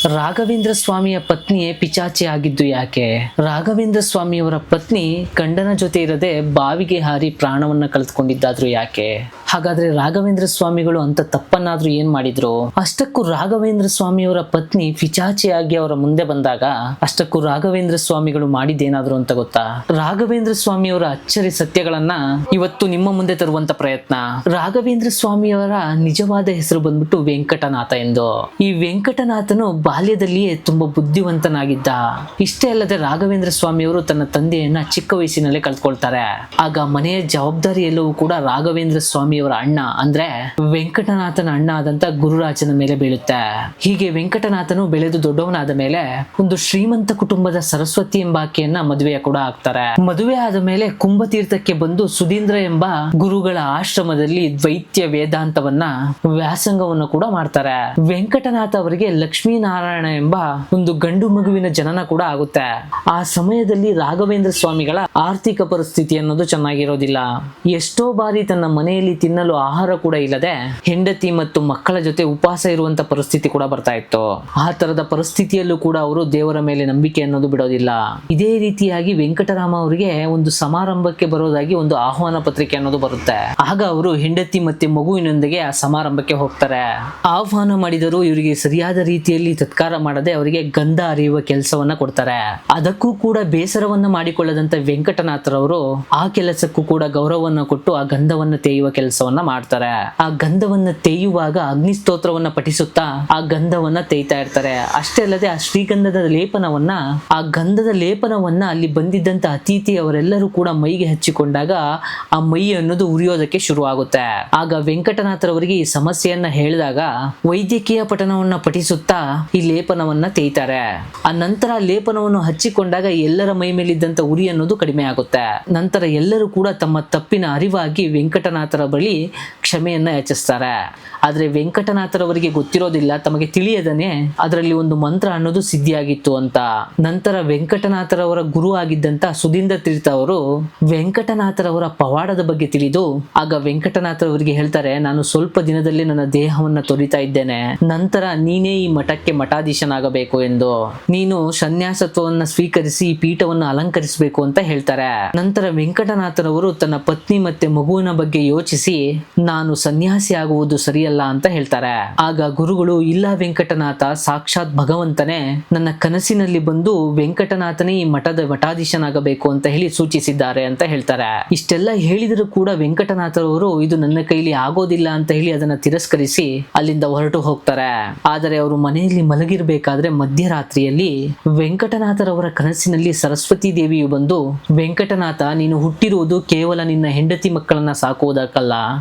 ರಾಘವೇಂದ್ರ ಸ್ವಾಮಿಯ ಪತ್ನಿಯೇ ಪಿಚಾಚಿ ಆಗಿದ್ದು ಯಾಕೆ? ರಾಘವೇಂದ್ರ ಸ್ವಾಮಿಯವರ ಪತ್ನಿ ಗಂಡನ ಜೊತೆ ಇರದೆ ಬಾವಿಗೆ ಹಾರಿ ಪ್ರಾಣವನ್ನ ಕಳೆದುಕೊಂಡಿದ್ದಾದ್ರೂ ಯಾಕೆ? ಹಾಗಾದ್ರೆ ರಾಘವೇಂದ್ರ ಸ್ವಾಮಿಗಳು ಅಂತ ತಪ್ಪನ್ನಾದ್ರೂ ಏನ್ ಮಾಡಿದ್ರು? ಅಷ್ಟಕ್ಕೂ ರಾಘವೇಂದ್ರ ಸ್ವಾಮಿಯವರ ಪತ್ನಿ ಪಿಚಾಚಿಯಾಗಿ ಅವರ ಮುಂದೆ ಬಂದಾಗ ಅಷ್ಟಕ್ಕೂ ರಾಘವೇಂದ್ರ ಸ್ವಾಮಿಗಳು ಮಾಡಿದ್ದೇನಾದ್ರು ಅಂತ ಗೊತ್ತಾ? ರಾಘವೇಂದ್ರ ಸ್ವಾಮಿಯವರ ಅಚ್ಚರಿ ಸತ್ಯಗಳನ್ನ ಇವತ್ತು ನಿಮ್ಮ ಮುಂದೆ ತರುವಂತ ಪ್ರಯತ್ನ. ರಾಘವೇಂದ್ರ ಸ್ವಾಮಿಯವರ ನಿಜವಾದ ಹೆಸರು ಬಂದ್ಬಿಟ್ಟು ವೆಂಕಟನಾಥ ಎಂದು. ಈ ವೆಂಕಟನಾಥನು ಬಾಲ್ಯದಲ್ಲಿಯೇ ತುಂಬಾ ಬುದ್ಧಿವಂತನಾಗಿದ್ದ. ಇಷ್ಟೇ ಅಲ್ಲದೆ ರಾಘವೇಂದ್ರ ಸ್ವಾಮಿಯವರು ತನ್ನ ತಂದೆಯನ್ನ ಚಿಕ್ಕ ವಯಸ್ಸಿನಲ್ಲೇ ಕಳ್ಕೊಳ್ತಾರೆ. ಆಗ ಮನೆಯ ಜವಾಬ್ದಾರಿ ಎಲ್ಲವೂ ಕೂಡ ರಾಘವೇಂದ್ರ ಸ್ವಾಮಿಯವರ ಅಣ್ಣ ಅಂದ್ರೆ ವೆಂಕಟನಾಥನ ಅಣ್ಣ ಆದಂತ ಗುರುರಾಜನ ಮೇಲೆ ಬೀಳುತ್ತೆ. ಹೀಗೆ ವೆಂಕಟನಾಥನು ಬೆಳೆದು ದೊಡ್ಡವನಾದ ಮೇಲೆ ಒಂದು ಶ್ರೀಮಂತ ಕುಟುಂಬದ ಸರಸ್ವತಿ ಎಂಬ ಆಕೆಯನ್ನ ಮದುವೆ ಕೂಡ ಆಗ್ತಾರೆ. ಮದುವೆ ಆದ ಮೇಲೆ ಕುಂಭತೀರ್ಥಕ್ಕೆ ಬಂದು ಸುಧೀಂದ್ರ ಎಂಬ ಗುರುಗಳ ಆಶ್ರಮದಲ್ಲಿ ದ್ವೈತ್ಯ ವೇದಾಂತವನ್ನ ವ್ಯಾಸಂಗವನ್ನು ಕೂಡ ಮಾಡ್ತಾರೆ. ವೆಂಕಟನಾಥ ಅವರಿಗೆ ಲಕ್ಷ್ಮೀನಾರಾಯಣ ಎಂಬ ಒಂದು ಗಂಡು ಮಗುವಿನ ಜನನ ಕೂಡ ಆಗುತ್ತೆ. ಆ ಸಮಯದಲ್ಲಿ ರಾಘವೇಂದ್ರ ಸ್ವಾಮಿಗಳ ಆರ್ಥಿಕ ಪರಿಸ್ಥಿತಿ ಅನ್ನೋದು ಚೆನ್ನಾಗಿರೋದಿಲ್ಲ. ಎಷ್ಟೋ ಬಾರಿ ತನ್ನ ಮನೆಯಲ್ಲಿ ತಿನ್ನಲು ಆಹಾರ ಕೂಡ ಇಲ್ಲದೆ ಹೆಂಡತಿ ಮತ್ತು ಮಕ್ಕಳ ಜೊತೆ ಉಪವಾಸ ಇರುವಂತ ಪರಿಸ್ಥಿತಿ ಕೂಡ ಬರ್ತಾ ಇತ್ತು. ಆ ತರದ ಪರಿಸ್ಥಿತಿಯಲ್ಲೂ ಕೂಡ ಅವರು ದೇವರ ಮೇಲೆ ನಂಬಿಕೆ ಅನ್ನೋದು ಬಿಡೋದಿಲ್ಲ. ಇದೇ ರೀತಿಯಾಗಿ ವೆಂಕಟರಾಮ ಅವರಿಗೆ ಒಂದು ಸಮಾರಂಭಕ್ಕೆ ಬರೋದಾಗಿ ಒಂದು ಆಹ್ವಾನ ಪತ್ರಿಕೆ ಅನ್ನೋದು ಬರುತ್ತೆ. ಆಗ ಅವರು ಹೆಂಡತಿ ಮತ್ತೆ ಮಗುವಿನೊಂದಿಗೆ ಆ ಸಮಾರಂಭಕ್ಕೆ ಹೋಗ್ತಾರೆ. ಆಹ್ವಾನ ಮಾಡಿದರೂ ಇವರಿಗೆ ಸರಿಯಾದ ರೀತಿಯಲ್ಲಿ ತತ್ಕಾರ ಮಾಡದೆ ಅವರಿಗೆ ಗಂಧ ಅರಿಯುವ ಕೆಲಸವನ್ನ ಕೊಡ್ತಾರೆ. ಅದಕ್ಕೂ ಕೂಡ ಬೇಸರವನ್ನ ಮಾಡಿಕೊಳ್ಳದಂತ ವೆಂಕಟನಾಥರವರು ಆ ಕೆಲಸಕ್ಕೂ ಕೂಡ ಗೌರವವನ್ನು ಕೊಟ್ಟು ಆ ಗಂಧವನ್ನ ತೇಯುವ ಕೆಲಸವನ್ನ ಮಾಡ್ತಾರೆ. ಆ ಗಂಧವನ್ನ ತೇಯುವಾಗ ಅಗ್ನಿ ಸ್ತೋತ್ರವನ್ನ ಪಠಿಸುತ್ತಾ ಆ ಗಂಧವನ್ನ ತೇಯ್ತಾ ಇರ್ತಾರೆ. ಅಷ್ಟೇ ಅಲ್ಲದೆ ಆ ಶ್ರೀಗಂಧದ ಲೇಪನವನ್ನ ಅಲ್ಲಿ ಬಂದಿದ್ದಂತ ಅತಿಥಿ ಅವರೆಲ್ಲರೂ ಕೂಡ ಮೈಗೆ ಹಚ್ಚಿಕೊಂಡಾಗ ಆ ಮೈ ಅನ್ನೋದು ಉರಿಯೋದಕ್ಕೆ ಶುರು ಆಗುತ್ತೆ. ಆಗ ವೆಂಕಟನಾಥರವರಿಗೆ ಈ ಸಮಸ್ಯೆಯನ್ನ ಹೇಳಿದಾಗ ವೈದ್ಯಕೀಯ ಪಠಣವನ್ನ ಪಠಿಸುತ್ತಾ ಈ ಲೇಪನವನ್ನ ತೇಯ್ತಾರೆ. ಆ ನಂತರ ಲೇಪನವನ್ನು ಹಚ್ಚಿಕೊಂಡಾಗ ಎಲ್ಲರ ಮೈ ಮೇಲಿದ್ದಂತ ಉರಿ ಅನ್ನೋದು ಕಡಿಮೆ ಆಗುತ್ತೆ. ನಂತರ ಎಲ್ಲರೂ ಕೂಡ ತಮ್ಮ ತಪ್ಪಿನ ಅರಿವಾಗಿ ವೆಂಕಟನಾಥರ ಬಳಿ ಕ್ಷಮೆಯನ್ನ ಯಾಚಿಸ್ತಾರೆ. ಆದ್ರೆ ವೆಂಕಟನಾಥರವರಿಗೆ ಗೊತ್ತಿರೋದಿಲ್ಲ, ತಮಗೆ ತಿಳಿಯದನೆ ಅದರಲ್ಲಿ ಒಂದು ಮಂತ್ರ ಅನ್ನೋದು ಸಿದ್ಧಿಯಾಗಿತ್ತು ಅಂತ. ನಂತರ ವೆಂಕಟನಾಥರವರ ಗುರು ಆಗಿದ್ದಂತ ಸುಧೀಂದ್ರ ತೀರ್ಥ ಅವರು ವೆಂಕಟನಾಥರವರ ಪವಾಡದ ಬಗ್ಗೆ ತಿಳಿದು ಆಗ ವೆಂಕಟನಾಥರವರಿಗೆ ಹೇಳ್ತಾರೆ, ನಾನು ಸ್ವಲ್ಪ ದಿನದಲ್ಲಿ ನನ್ನ ದೇಹವನ್ನ ತೊರಿತಾ ಇದ್ದೇನೆ, ನಂತರ ನೀನೇ ಈ ಮಠಕ್ಕೆ ಮಠಾಧೀಶನಾಗಬೇಕು ಎಂದು, ನೀನು ಸನ್ಯಾಸತ್ವವನ್ನ ಸ್ವೀಕರಿಸಿ ಈ ಪೀಠವನ್ನು ಅಲಂಕರಿಸಬೇಕು ಅಂತ ಹೇಳ್ತಾರೆ. ನಂತರ ವೆಂಕಟನಾಥರವರು ತನ್ನ ಪತ್ನಿ ಮತ್ತೆ ಮಗುವಿನ ಬಗ್ಗೆ ಯೋಚಿಸಿ ನಾನು ಸನ್ಯಾಸಿ ಆಗುವುದು ಸರಿಯಲ್ಲ ಅಂತ ಹೇಳ್ತಾರೆ. ಆಗ ಗುರುಗಳು, ಇಲ್ಲ ವೆಂಕಟನಾಥ, ಸಾಕ್ಷಾತ್ ಭಗವಂತನೇ ನನ್ನ ಕನಸಿನಲ್ಲಿ ಬಂದು ವೆಂಕಟನಾಥನೇ ಈ ಮಠದ ಮಠಾಧೀಶನಾಗಬೇಕು ಅಂತ ಹೇಳಿ ಸೂಚಿಸಿದ್ದಾರೆ ಅಂತ ಹೇಳ್ತಾರೆ. ಇಷ್ಟೆಲ್ಲ ಹೇಳಿದರೂ ಕೂಡ ವೆಂಕಟನಾಥರವರು ಇದು ನನ್ನ ಕೈಲಿ ಆಗೋದಿಲ್ಲ ಅಂತ ಹೇಳಿ ಅದನ್ನ ತಿರಸ್ಕರಿಸಿ ಅಲ್ಲಿಂದ ಹೊರಟು ಹೋಗ್ತಾರೆ. ಆದರೆ ಅವರು ಮನೆಯಲ್ಲಿ ಮಲಗಿರ್ಬೇಕಾದ್ರೆ ಮಧ್ಯರಾತ್ರಿಯಲ್ಲಿ ವೆಂಕಟನಾಥರವರ ಕನಸಿನಲ್ಲಿ ಸರಸ್ವತಿ ದೇವಿಯು ಬಂದು, ವೆಂಕಟನಾಥ, ನೀನು ಹುಟ್ಟಿರುವುದು ಕೇವಲ ನಿನ್ನ ಹೆಂಡತಿ ಮಕ್ಕಳನ್ನ ಸಾಕುವುದಕ್ಕಲ್ಲ,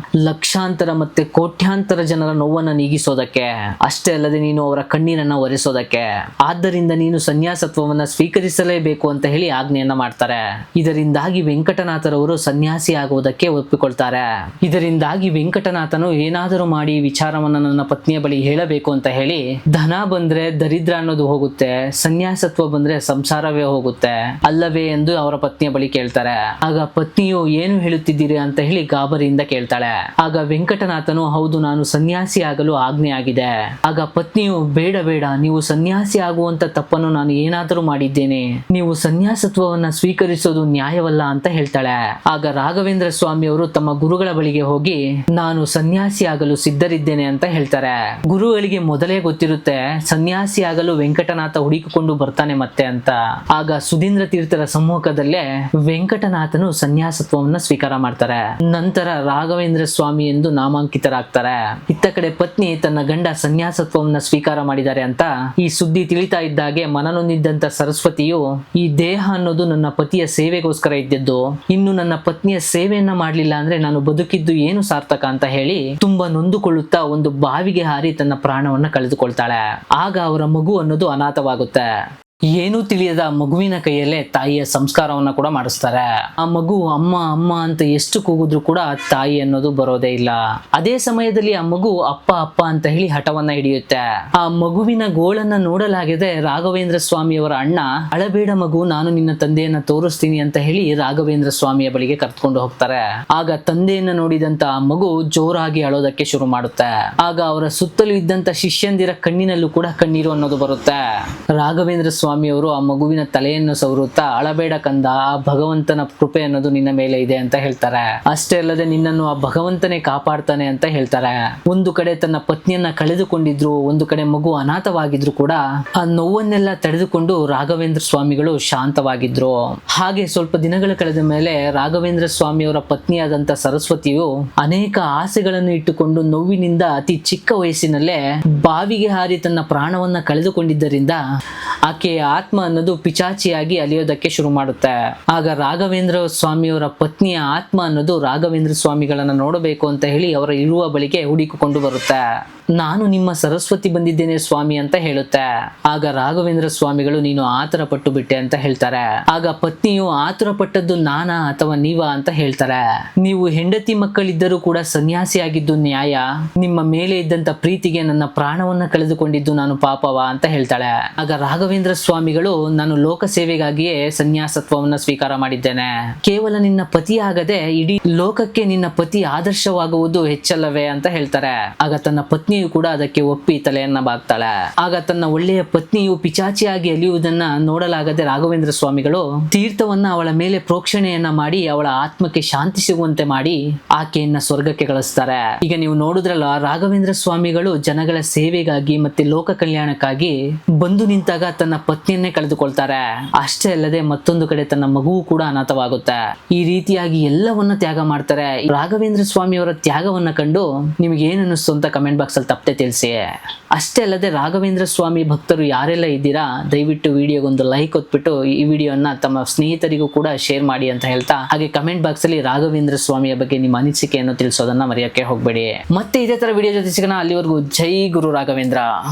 ಲಕ್ಷಾಂತರ ಮತ್ತೆ ಕೋಟ್ಯಾಂತರ ಜನರ ನೋವನ್ನ ನೀಗಿಸೋದಕ್ಕೆ, ಅಷ್ಟೇ ಅಲ್ಲದೆ ನೀನು ಅವರ ಕಣ್ಣೀರನ್ನ ಒರೆಸೋದಕ್ಕೆ, ಆದ್ದರಿಂದ ನೀನು ಸನ್ಯಾಸತ್ವವನ್ನ ಸ್ವೀಕರಿಸಲೇಬೇಕು ಅಂತ ಹೇಳಿ ಆಜ್ಞೆಯನ್ನ ಮಾಡ್ತಾರೆ. ಇದರಿಂದಾಗಿ ವೆಂಕಟನಾಥರವರು ಸನ್ಯಾಸಿ ಆಗುವುದಕ್ಕೆ ಒಪ್ಪಿಕೊಳ್ತಾರೆ. ಇದರಿಂದಾಗಿ ವೆಂಕಟನಾಥನು ಏನಾದರೂ ಮಾಡಿ ವಿಚಾರವನ್ನ ನನ್ನ ಪತ್ನಿಯ ಬಳಿ ಹೇಳಬೇಕು ಅಂತ ಹೇಳಿ, ಧನ ಬಂದ್ರೆ ದರಿದ್ರ ಅನ್ನೋದು ಹೋಗುತ್ತೆ, ಸನ್ಯಾಸತ್ವ ಬಂದ್ರೆ ಸಂಸಾರವೇ ಹೋಗುತ್ತೆ ಅಲ್ಲವೇ ಎಂದು ಅವರ ಪತ್ನಿಯ ಬಳಿ ಕೇಳ್ತಾರೆ. ಆಗ ಪತ್ನಿಯು ಏನು ಹೇಳುತ್ತಿದ್ದೀರಿ ಅಂತ ಹೇಳಿ ಗಾಬರಿಯಿಂದ ಕೇಳ್ತಾಳೆ. ಆಗ ವೆಂಕಟನಾಥನು, ಹೌದು, ನಾನು ಸನ್ಯಾಸಿ ಆಗಲು ಆಜ್ಞೆ ಆಗಿದೆ. ಆಗ ಪತ್ನಿಯು, ಬೇಡ ಬೇಡ, ನೀವು ಸನ್ಯಾಸಿ ಆಗುವಂತ ತಪ್ಪನ್ನು ನಾನು ಏನಾದರೂ ಮಾಡಿದ್ದೇನೆ, ನೀವು ಸನ್ಯಾಸತ್ವವನ್ನ ಸ್ವೀಕರಿಸೋದು ನ್ಯಾಯವಲ್ಲ ಅಂತ ಹೇಳ್ತಾಳೆ. ಆಗ ರಾಘವೇಂದ್ರ ಸ್ವಾಮಿಯವರು ತಮ್ಮ ಗುರುಗಳ ಬಳಿಗೆ ಹೋಗಿ ನಾನು ಸನ್ಯಾಸಿ ಆಗಲು ಸಿದ್ಧರಿದ್ದೇನೆ ಅಂತ ಹೇಳ್ತಾರೆ. ಗುರುಗಳಿಗೆ ಮೊದಲೇ ಗೊತ್ತಿರುತ್ತೆ ಸನ್ಯಾಸಿ ಆಗಲು ವೆಂಕಟನಾಥ ಹುಡುಕಿಕೊಂಡು ಬರ್ತಾನೆ ಮತ್ತೆ ಅಂತ. ಆಗ ಸುಧೀಂದ್ರ ತೀರ್ಥರ ಸಮ್ಮುಖದಲ್ಲೇ ವೆಂಕಟನಾಥನು ಸನ್ಯಾಸತ್ವವನ್ನ ಸ್ವೀಕಾರ ಮಾಡ್ತಾರೆ. ನಂತರ ರಾಘವೇಂದ್ರ ಸ್ವಾಮಿ ಎಂದು ನಾಮಾಂಕಿತರಾಗ್ತಾರೆ. ಇತ್ತ ಕಡೆ ಪತ್ನಿ ತನ್ನ ಗಂಡ ಸನ್ಯಾಸತ್ವವನ್ನ ಸ್ವೀಕಾರ ಮಾಡಿದ್ದಾರೆ ಅಂತ ಈ ಸುದ್ದಿ ತಿಳಿತಾ ಇದ್ದಾಗೆ ಮನನೊಂದಿದ್ದಂತ ಸರಸ್ವತಿಯು, ಈ ದೇಹ ಅನ್ನೋದು ನನ್ನ ಪತಿಯ ಸೇವೆಗೋಸ್ಕರ ಇದ್ದದ್ದು, ಇನ್ನು ನನ್ನ ಪತ್ನಿಯ ಸೇವೆಯನ್ನ ಮಾಡ್ಲಿಲ್ಲ ಅಂದ್ರೆ ನಾನು ಬದುಕಿದ್ದು ಏನು ಸಾರ್ಥಕ ಅಂತ ಹೇಳಿ ತುಂಬಾ ನೊಂದುಕೊಳ್ಳುತ್ತಾ ಒಂದು ಬಾವಿಗೆ ಹಾರಿ ತನ್ನ ಪ್ರಾಣವನ್ನ ಕಳೆದುಕೊಳ್ತಾಳೆ. ಆಗ ಅವರ ಮಗು ಅನ್ನೋದು ಅನಾಥವಾಗುತ್ತೆ. ಏನೂ ತಿಳಿಯದ ಮಗುವಿನ ಕೈಯಲ್ಲೇ ತಾಯಿಯ ಸಂಸ್ಕಾರವನ್ನ ಕೂಡ ಮಾಡಿಸ್ತಾರೆ. ಆ ಮಗು ಅಮ್ಮ ಅಮ್ಮ ಅಂತ ಎಷ್ಟು ಕೂಗಿದ್ರು ಕೂಡ ತಾಯಿ ಅನ್ನೋದು ಬರೋದೇ ಇಲ್ಲ. ಅದೇ ಸಮಯದಲ್ಲಿ ಆ ಮಗು ಅಪ್ಪ ಅಪ್ಪ ಅಂತ ಹೇಳಿ ಹಠವನ್ನ ಹಿಡಿಯುತ್ತೆ. ಆ ಮಗುವಿನ ಗೋಳನ್ನ ನೋಡಲಾಗದೆ ರಾಘವೇಂದ್ರ ಸ್ವಾಮಿಯವರ ಅಣ್ಣ, ಅಳಬೇಡ ಮಗು, ನಾನು ನಿನ್ನ ತಂದೆಯನ್ನ ತೋರಿಸ್ತೀನಿ ಅಂತ ಹೇಳಿ ರಾಘವೇಂದ್ರ ಸ್ವಾಮಿಯ ಬಳಿಗೆ ಕರ್ಕೊಂಡು ಹೋಗ್ತಾರೆ. ಆಗ ತಂದೆಯನ್ನ ನೋಡಿದಂತ ಆ ಮಗು ಜೋರಾಗಿ ಅಳೋದಕ್ಕೆ ಶುರು ಮಾಡುತ್ತೆ. ಆಗ ಅವರ ಸುತ್ತಲೂ ಇದ್ದಂತ ಶಿಷ್ಯಂದಿರ ಕಣ್ಣಿನಲ್ಲೂ ಕೂಡ ಕಣ್ಣೀರು ಅನ್ನೋದು ಬರುತ್ತೆ. ರಾಘವೇಂದ್ರ ಸ್ವಾಮಿಯವರು ಆ ಮಗುವಿನ ತಲೆಯನ್ನು ಸವರುತ್ತಾ, ಅಳಬೇಡ ಕಂದ, ಆ ಭಗವಂತನ ಕೃಪೆ ಅನ್ನೋದು ನಿನ್ನ ಮೇಲೆ ಇದೆ ಅಂತ ಹೇಳ್ತಾರೆ. ಅಷ್ಟೇ ಅಲ್ಲದೆ ನಿನ್ನನ್ನು ಆ ಭಗವಂತನೇ ಕಾಪಾಡ್ತಾನೆ ಅಂತ ಹೇಳ್ತಾರೆ. ಒಂದು ಕಡೆ ತನ್ನ ಪತ್ನಿಯನ್ನ ಕಳೆದುಕೊಂಡಿದ್ರು, ಒಂದು ಕಡೆ ಮಗು ಅನಾಥವಾಗಿದ್ರು ಕೂಡ ಆ ನೋವನ್ನೆಲ್ಲ ತಡೆದುಕೊಂಡು ರಾಘವೇಂದ್ರ ಸ್ವಾಮಿಗಳು ಶಾಂತವಾಗಿದ್ರು. ಹಾಗೆ ಸ್ವಲ್ಪ ದಿನಗಳ ಕಳೆದ ಮೇಲೆ ರಾಘವೇಂದ್ರ ಸ್ವಾಮಿಯವರ ಪತ್ನಿಯಾದಂತ ಸರಸ್ವತಿಯು ಅನೇಕ ಆಸೆಗಳನ್ನು ಇಟ್ಟುಕೊಂಡು ನೋವಿನಿಂದ ಅತಿ ಚಿಕ್ಕ ವಯಸ್ಸಿನಲ್ಲೇ ಬಾವಿಗೆ ಹಾರಿ ತನ್ನ ಪ್ರಾಣವನ್ನ ಕಳೆದುಕೊಂಡಿದ್ದರಿಂದ ಆಕೆಯ ಆತ್ಮ ಅನ್ನೋದು ಪಿಚಾಚಿಯಾಗಿ ಅಲಿಯೋದಕ್ಕೆ ಶುರು ಮಾಡುತ್ತೆ. ಆಗ ರಾಘವೇಂದ್ರ ಸ್ವಾಮಿಯವರ ಪತ್ನಿಯ ಆತ್ಮ ಅನ್ನೋದು ರಾಘವೇಂದ್ರ ಸ್ವಾಮಿಗಳನ್ನ ನೋಡಬೇಕು ಅಂತ ಹೇಳಿ ಅವರ ಇರುವ ಬಳಿಗೆ ಹುಡುಕಿಕೊಂಡು ಬರುತ್ತೆ. ನಾನು ನಿಮ್ಮ ಸರಸ್ವತಿ ಬಂದಿದ್ದೇನೆ ಸ್ವಾಮಿ ಅಂತ ಹೇಳುತ್ತೆ. ಆಗ ರಾಘವೇಂದ್ರ ಸ್ವಾಮಿಗಳು, ನೀನು ಆತರ ಪಟ್ಟು ಬಿಟ್ಟೆ ಅಂತ ಹೇಳ್ತಾರೆ. ಆಗ ಪತ್ನಿಯು, ಆತುರ ಪಟ್ಟದ್ದು ನಾನಾ ಅಥವಾ ನೀವಾ ಅಂತ ಹೇಳ್ತಾರೆ. ನೀವು ಹೆಂಡತಿ ಮಕ್ಕಳಿದ್ದರೂ ಕೂಡ ಸನ್ಯಾಸಿಯಾಗಿದ್ದು ನ್ಯಾಯ, ನಿಮ್ಮ ಮೇಲೆ ಇದ್ದಂತ ಪ್ರೀತಿಗೆ ನನ್ನ ಪ್ರಾಣವನ್ನ ಕಳೆದುಕೊಂಡಿದ್ದು ನಾನು ಪಾಪವಾ ಅಂತ ಹೇಳ್ತಾಳೆ. ಆಗ ರಾಘವೇಂದ್ರ ಸ್ವಾಮಿಗಳು, ನಾನು ಲೋಕ ಸೇವೆಗಾಗಿಯೇ ಸನ್ಯಾಸತ್ವವನ್ನ ಸ್ವೀಕಾರ ಮಾಡಿದ್ದೇನೆ, ಕೇವಲ ನಿನ್ನ ಪತಿಯಾಗದೆ ಇಡೀ ಲೋಕಕ್ಕೆ ನಿನ್ನ ಪತಿ ಆದರ್ಶವಾಗುವುದು ಹೆಚ್ಚಲ್ಲವೇ ಅಂತ ಹೇಳ್ತಾರೆ. ಆಗ ತನ್ನ ಪತ್ನಿಯು ಕೂಡ ಅದಕ್ಕೆ ಒಪ್ಪಿ ತಲೆಯನ್ನ ಬಾಗ್ತಾಳೆ. ಆಗ ತನ್ನ ಒಳ್ಳೆಯ ಪತ್ನಿಯು ಪಿಚಾಚಿಯಾಗಿ ಅಲಿಯುವುದನ್ನ ನೋಡಲಾಗದೆ ರಾಘವೇಂದ್ರ ಸ್ವಾಮಿಗಳು ತೀರ್ಥವನ್ನ ಅವಳ ಮೇಲೆ ಪ್ರೋಕ್ಷಣೆಯನ್ನ ಮಾಡಿ ಅವಳ ಆತ್ಮಕ್ಕೆ ಶಾಂತಿ ಸಿಗುವಂತೆ ಮಾಡಿ ಆಕೆಯನ್ನ ಸ್ವರ್ಗಕ್ಕೆ ಕಳಿಸ್ತಾರೆ. ಈಗ ನೀವು ನೋಡಿದ್ರಲ್ಲ, ರಾಘವೇಂದ್ರ ಸ್ವಾಮಿಗಳು ಜನಗಳ ಸೇವೆಗಾಗಿ ಮತ್ತೆ ಲೋಕ ಕಲ್ಯಾಣಕ್ಕಾಗಿ ಬಂದು ನಿಂತಾಗ ತನ್ನ ಪತ್ನಿಯನ್ನೇ ಕಳೆದುಕೊಳ್ತಾರೆ. ಅಷ್ಟೇ ಅಲ್ಲದೆ ಮತ್ತೊಂದು ಕಡೆ ತನ್ನ ಮಗುವು ಕೂಡ ಅನಾಥವಾಗುತ್ತೆ. ಈ ರೀತಿಯಾಗಿ ಎಲ್ಲವನ್ನ ತ್ಯಾಗ ಮಾಡ್ತಾರೆ. ರಾಘವೇಂದ್ರ ಸ್ವಾಮಿಯವರ ತ್ಯಾಗವನ್ನ ಕಂಡು ನಿಮ್ಗೆ ಏನ್ ಅನ್ನಿಸ್ತು ಅಂತ ಕಮೆಂಟ್ ಬಾಕ್ಸ್ ಅಲ್ಲಿ ತಪ್ಪದೆ ತಿಳಿಸಿ. ಅಷ್ಟೇ ಅಲ್ಲದೆ ರಾಘವೇಂದ್ರ ಸ್ವಾಮಿ ಭಕ್ತರು ಯಾರೆಲ್ಲ ಇದ್ದೀರಾ, ದಯವಿಟ್ಟು ವಿಡಿಯೋಗೊಂದು ಲೈಕ್ ಒತ್ಬಿಟ್ಟು ಈ ವಿಡಿಯೋನ ತಮ್ಮ ಸ್ನೇಹಿತರಿಗೂ ಕೂಡ ಶೇರ್ ಮಾಡಿ ಅಂತ ಹೇಳ್ತಾ, ಹಾಗೆ ಕಮೆಂಟ್ ಬಾಕ್ಸ್ ಅಲ್ಲಿ ರಾಘವೇಂದ್ರ ಸ್ವಾಮಿಯ ಬಗ್ಗೆ ನಿಮ್ಮ ಅನಿಸಿಕೆಯನ್ನು ತಿಳಿಸೋದನ್ನ ಮರೆಯಕ್ಕೆ ಹೋಗ್ಬೇಡಿ. ಮತ್ತೆ ಇದೇ ತರ ವಿಡಿಯೋ ಜೊತೆ ಸಿಗೋಣ. ಅಲ್ಲಿವರೆಗೂ ಜೈ ಗುರು ರಾಘವೇಂದ್ರ.